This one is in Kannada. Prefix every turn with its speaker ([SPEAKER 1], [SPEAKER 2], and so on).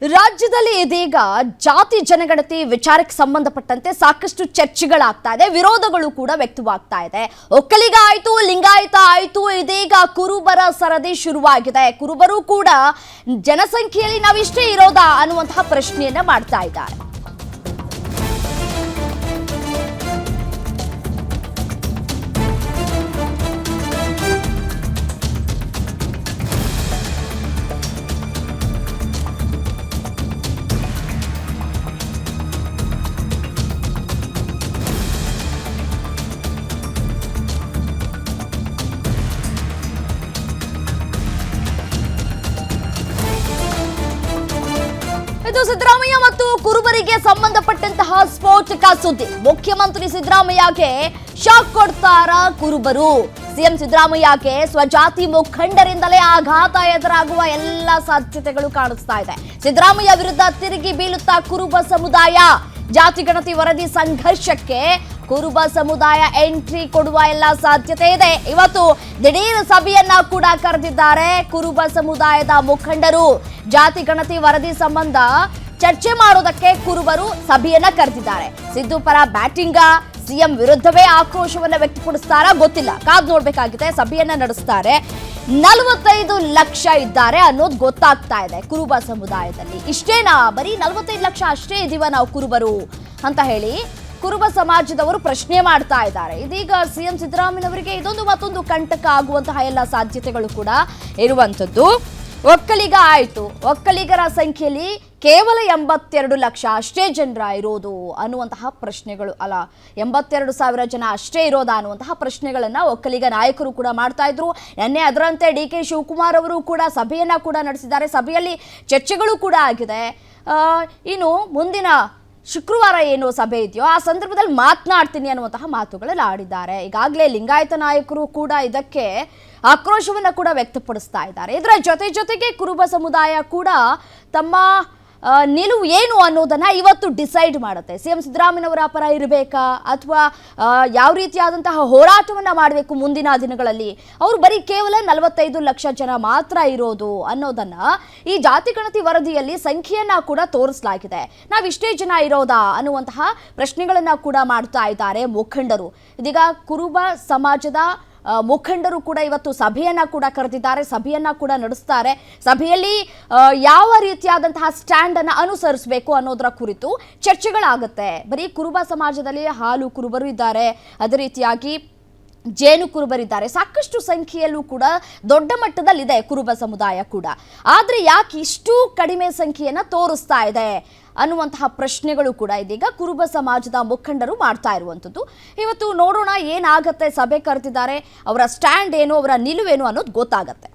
[SPEAKER 1] ರಾಜ್ಯದಲ್ಲಿ ಇದೀಗ ಜಾತಿ ಜನಗಣತಿ ವಿಚಾರಕ್ಕೆ ಸಂಬಂಧಪಟ್ಟಂತೆ ಸಾಕಷ್ಟು ಚರ್ಚೆಗಳಾಗ್ತಾ ಇದೆ, ವಿರೋಧಗಳು ಕೂಡ ವ್ಯಕ್ತವಾಗ್ತಾ ಇದೆ. ಒಕ್ಕಲಿಗ ಆಯ್ತು, ಲಿಂಗಾಯತ ಆಯ್ತು, ಇದೀಗ ಕುರುಬರ ಸರದಿ ಶುರುವಾಗಿದೆ. ಕುರುಬರು ಕೂಡ ಜನಸಂಖ್ಯೆಯಲ್ಲಿ ನಾವಿಷ್ಟೇ ಇರೋದಾ ಅನ್ನುವಂತಹ ಪ್ರಶ್ನೆಯನ್ನ ಮಾಡ್ತಾ ಇದ್ದಾರೆ. ಇದು ಸಿದ್ದರಾಮಯ್ಯ ಮತ್ತು ಕುರುಬರಿಗೆ ಸಂಬಂಧಪಟ್ಟಂತಹ ಸ್ಫೋಟಕ ಸುದ್ದಿ. ಮುಖ್ಯಮಂತ್ರಿ ಸಿದ್ದರಾಮಯ್ಯಗೆ ಶಾಕ್ ಕೊಡ್ತಾರ ಕುರುಬರು. ಸಿಎಂ ಸಿದ್ದರಾಮಯ್ಯಗೆ ಸ್ವಜಾತಿ ಮುಖಂಡರಿಂದಲೇ ಆಘಾತ ಎದುರಾಗುವ ಎಲ್ಲ ಸಾಧ್ಯತೆಗಳು ಕಾಣಿಸ್ತಾ ಇದೆ. ಸಿದ್ದರಾಮಯ್ಯ ವಿರುದ್ಧ ತಿರುಗಿ ಬೀಳುತ್ತಾ ಕುರುಬ ಸಮುದಾಯ. ಜಾತಿ ಗಣತಿ ವರದಿ ಸಂಘರ್ಷಕ್ಕೆ ಕುರುಬ ಸಮುದಾಯ ಎಂಟ್ರಿ ಕೊಡುವ ಎಲ್ಲ ಸಾಧ್ಯತೆ ಇದೆ. ಇವತ್ತು ದಿಢೀರ್ ಸಭೆಯನ್ನ ಕೂಡ ಕರೆದಿದ್ದಾರೆ ಕುರುಬ ಸಮುದಾಯದ ಮುಖಂಡರು. ಜಾತಿ ಗಣತಿ ವರದಿ ಸಂಬಂಧ ಚರ್ಚೆ ಮಾಡೋದಕ್ಕೆ ಕುರುಬರು ಸಭೆಯನ್ನ ಕರೆದಿದ್ದಾರೆ. ಸಿದ್ದು ಪರ ಬ್ಯಾಟಿಂಗ, ಸಿಎಂ ವಿರುದ್ಧವೇ ಆಕ್ರೋಶವನ್ನ ವ್ಯಕ್ತಪಡಿಸ್ತಾರಾ ಗೊತ್ತಿಲ್ಲ, ಕಾದ್ ನೋಡ್ಬೇಕಾಗಿದೆ. ಸಭೆಯನ್ನ ನಡೆಸ್ತಾರೆ. 45 ಲಕ್ಷ ಇದ್ದಾರೆ ಅನ್ನೋದು ಗೊತ್ತಾಗ್ತಾ ಇದೆ ಕುರುಬ ಸಮುದಾಯದಲ್ಲಿ. ಇಷ್ಟೇನಾ, ಬರೀ 45 ಲಕ್ಷ ಅಷ್ಟೇ ಇದೀವ ನಾವು ಕುರುಬರು ಅಂತ ಹೇಳಿ ಕುರುಬ ಸಮಾಜದವರು ಪ್ರಶ್ನೆ ಮಾಡ್ತಾ ಇದ್ದಾರೆ. ಇದೀಗ ಸಿಎಂ ಸಿದ್ದರಾಮಯ್ಯನವರಿಗೆ ಇದೊಂದು ಮತ್ತೊಂದು ಕಂಟಕ ಆಗುವಂತಹ ಎಲ್ಲ ಸಾಧ್ಯತೆಗಳು ಕೂಡ ಇರುವಂಥದ್ದು. ಒಕ್ಕಲಿಗ ಆಯ್ತು, ಒಕ್ಕಲಿಗರ ಸಂಖ್ಯೆಯಲ್ಲಿ ಕೇವಲ 82 ಲಕ್ಷ ಅಷ್ಟೇ ಜನರ ಇರೋದು ಅನ್ನುವಂತಹ ಪ್ರಶ್ನೆಗಳು, 82,000 ಜನ ಅಷ್ಟೇ ಇರೋದಾ ಅನ್ನುವಂತಹ ಪ್ರಶ್ನೆಗಳನ್ನ ಒಕ್ಕಲಿಗ ನಾಯಕರು ಕೂಡ ಮಾಡ್ತಾ ಇದ್ರು. ನಿನ್ನೆ ಅದರಂತೆ ಡಿ ಕೆ ಶಿವಕುಮಾರ್ ಅವರು ಕೂಡ ಸಭೆಯನ್ನ ಕೂಡ ನಡೆಸಿದ್ದಾರೆ. ಸಭೆಯಲ್ಲಿ ಚರ್ಚೆಗಳು ಕೂಡ ಆಗಿದೆ. ಇನ್ನು ಮುಂದಿನ ಶುಕ್ರವಾರ ಏನು ಸಭೆ ಇದೆಯೋ ಆ ಸಂದರ್ಭದಲ್ಲಿ ಮಾತನಾಡ್ತೀನಿ ಅನ್ನುವಂತಹ ಮಾತುಗಳಲ್ಲಿ ಆಡಿದ್ದಾರೆ. ಈಗಾಗಲೇ ಲಿಂಗಾಯತ ನಾಯಕರು ಕೂಡ ಇದಕ್ಕೆ ಆಕ್ರೋಶವನ್ನು ಕೂಡ ವ್ಯಕ್ತಪಡಿಸ್ತಾ ಇದ್ದಾರೆ. ಇದರ ಜೊತೆಗೆ ಕುರುಬ ಸಮುದಾಯ ಕೂಡ ತಮ್ಮ ನಿಲುವು ಏನು ಅನ್ನೋದನ್ನ ಇವತ್ತು ಡಿಸೈಡ್ ಮಾಡುತ್ತೆ. ಸಿಎಂ ಸಿದ್ದರಾಮಯ್ಯನವರ ಪರ ಇರಬೇಕಾ ಅಥವಾ ಯಾವ ರೀತಿಯಾದಂತಹ ಹೋರಾಟವನ್ನ ಮಾಡಬೇಕು ಮುಂದಿನ ದಿನಗಳಲ್ಲಿ, ಅವರು ಬರೀ ಕೇವಲ 45 ಲಕ್ಷ ಜನ ಮಾತ್ರ ಇರೋದು ಅನ್ನೋದನ್ನ ಈ ಜಾತಿ ಗಣತಿ ವರದಿಯಲ್ಲಿ ಸಂಖ್ಯೆಯನ್ನ ಕೂಡ ತೋರಿಸಲಾಗಿದೆ. ನಾವಿಷ್ಟೇ ಜನ ಇರೋದಾ ಅನ್ನುವಂತಹ ಪ್ರಶ್ನೆಗಳನ್ನ ಕೂಡ ಮಾಡ್ತಾ ಇದ್ದಾರೆ ಮುಖಂಡರು. ಇದೀಗ ಕುರುಬ ಸಮಾಜದ ಮುಖಂಡರು ಕೂಡ ಇವತ್ತು ಸಭೆಯನ್ನ ಕೂಡ ಕರೆದಿದ್ದಾರೆ, ಸಭೆಯನ್ನ ಕೂಡ ನಡೆಸ್ತಾರೆ. ಸಭೆಯಲ್ಲಿ ಯಾವ ರೀತಿಯಾದಂತಹ ಸ್ಟ್ಯಾಂಡ್ ಅನ್ನು ಅನುಸರಿಸಬೇಕು ಅನ್ನೋದರ ಕುರಿತು ಚರ್ಚೆಗಳಾಗುತ್ತೆ. ಬರೀ ಕುರುಬ ಸಮಾಜದಲ್ಲಿ ಹಾಲು ಕುರುಬರು ಇದ್ದಾರೆ, ಅದೇ ರೀತಿಯಾಗಿ ಜೇನು ಕುರುಬರಿದ್ದಾರೆ. ಸಾಕಷ್ಟು ಸಂಖ್ಯೆಯಲ್ಲೂ ಕೂಡ ದೊಡ್ಡ ಮಟ್ಟದಲ್ಲಿದೆ ಕುರುಬ ಸಮುದಾಯ ಕೂಡ. ಆದರೆ ಯಾಕೆ ಇಷ್ಟು ಕಡಿಮೆ ಸಂಖ್ಯೆಯನ್ನು ತೋರಿಸ್ತಾ ಇದೆ ಅನ್ನುವಂತಹ ಪ್ರಶ್ನೆಗಳು ಕೂಡ ಇದೀಗ ಕುರುಬ ಸಮಾಜದ ಮುಖಂಡರು ಮಾಡ್ತಾ ಇರುವಂಥದ್ದು. ಇವತ್ತು ನೋಡೋಣ ಏನಾಗತ್ತೆ. ಸಭೆ ಕರೆದಿದ್ದಾರೆ, ಅವರ ಸ್ಟ್ಯಾಂಡ್ ಏನು, ಅವರ ನಿಲುವೇನು ಅನ್ನೋದು ಗೊತ್ತಾಗತ್ತೆ.